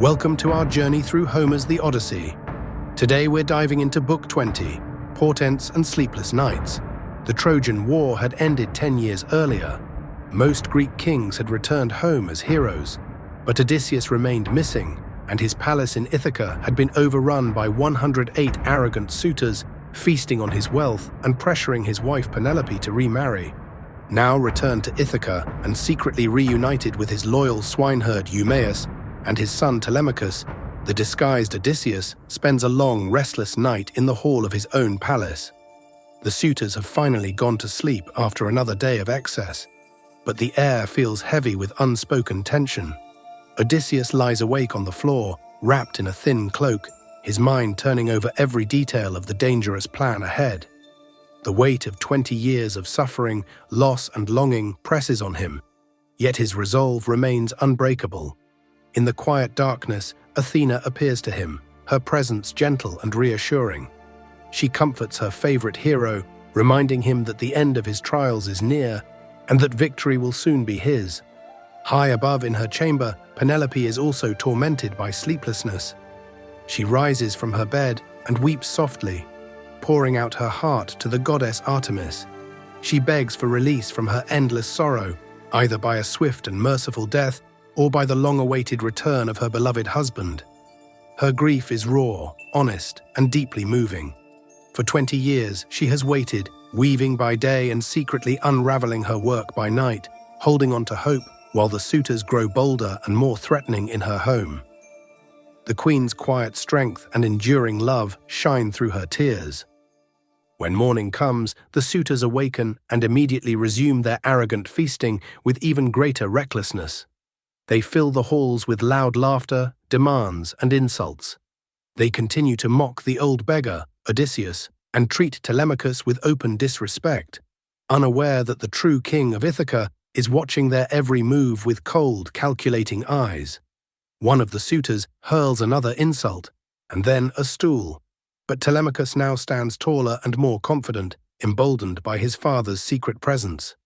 Welcome to our journey through Homer's The Odyssey. Today we're diving into Book 20, Portents and Sleepless Nights. The Trojan War had ended 10 years earlier. Most Greek kings had returned home as heroes, but Odysseus remained missing, and his palace in Ithaca had been overrun by 108 arrogant suitors, feasting on his wealth and pressuring his wife Penelope to remarry. Now returned to Ithaca and secretly reunited with his loyal swineherd Eumaeus and his son Telemachus, the disguised Odysseus spends a long, restless night in the hall of his own palace. The suitors have finally gone to sleep after another day of excess, but the air feels heavy with unspoken tension. Odysseus lies awake on the floor, wrapped in a thin cloak, his mind turning over every detail of the dangerous plan ahead. The weight of 20 years of suffering, loss, and longing presses on him, yet his resolve remains unbreakable. In the quiet darkness, Athena appears to him, her presence gentle and reassuring. She comforts her favorite hero, reminding him that the end of his trials is near and that victory will soon be his. High above in her chamber, Penelope is also tormented by sleeplessness. She rises from her bed and weeps softly, pouring out her heart to the goddess Artemis. She begs for release from her endless sorrow, either by a swift and merciful death or by the long-awaited return of her beloved husband. Her grief is raw, honest, and deeply moving. For 20 years, she has waited, weaving by day and secretly unraveling her work by night, holding on to hope while the suitors grow bolder and more threatening in her home. The queen's quiet strength and enduring love shine through her tears. When morning comes, the suitors awaken and immediately resume their arrogant feasting with even greater recklessness. They fill the halls with loud laughter, demands, and insults. They continue to mock the old beggar, Odysseus, and treat Telemachus with open disrespect, unaware that the true king of Ithaca is watching their every move with cold, calculating eyes. One of the suitors hurls another insult, and then a stool. But Telemachus now stands taller and more confident, emboldened by his father's secret presence.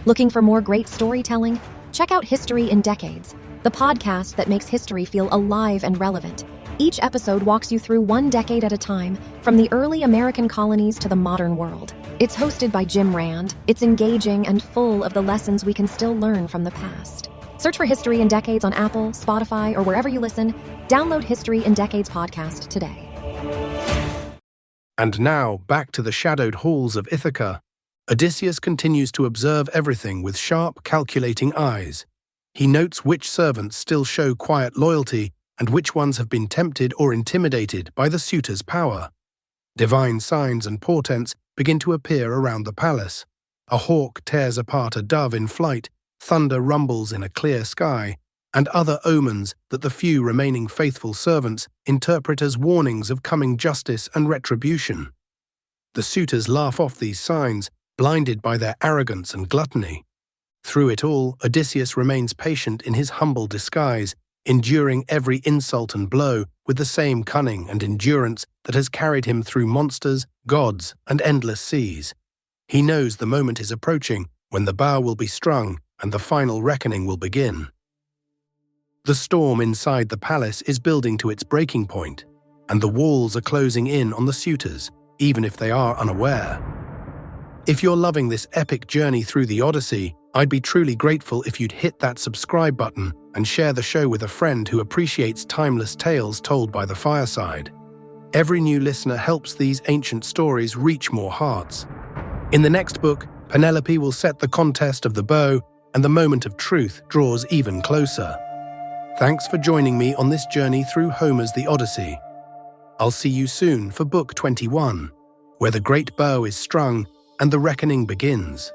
Looking for more great storytelling? Check out History in Decades, the podcast that makes history feel alive and relevant. Each episode walks you through one decade at a time, from the early American colonies to the modern world. It's hosted by Jim Rand. It's engaging and full of the lessons we can still learn from the past. Search for History in Decades on Apple, Spotify, or wherever you listen. Download History in Decades podcast today. And now, back to the shadowed halls of Ithaca. Odysseus continues to observe everything with sharp, calculating eyes. He notes which servants still show quiet loyalty and which ones have been tempted or intimidated by the suitor's power. Divine signs and portents begin to appear around the palace. A hawk tears apart a dove in flight, thunder rumbles in a clear sky, and other omens that the few remaining faithful servants interpret as warnings of coming justice and retribution. The suitors laugh off these signs, blinded by their arrogance and gluttony. Through it all, Odysseus remains patient in his humble disguise, enduring every insult and blow with the same cunning and endurance that has carried him through monsters, gods, and endless seas. He knows the moment is approaching when the bow will be strung and the final reckoning will begin. The storm inside the palace is building to its breaking point, and the walls are closing in on the suitors, even if they are unaware. If you're loving this epic journey through the Odyssey, I'd be truly grateful if you'd hit that subscribe button and share the show with a friend who appreciates timeless tales told by the fireside. Every new listener helps these ancient stories reach more hearts. In the next book, Penelope will set the contest of the bow, and the moment of truth draws even closer. Thanks for joining me on this journey through Homer's The Odyssey. I'll see you soon for Book 21, where the great bow is strung and the reckoning begins.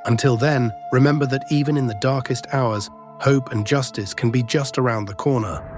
Until then, remember that even in the darkest hours, hope and justice can be just around the corner.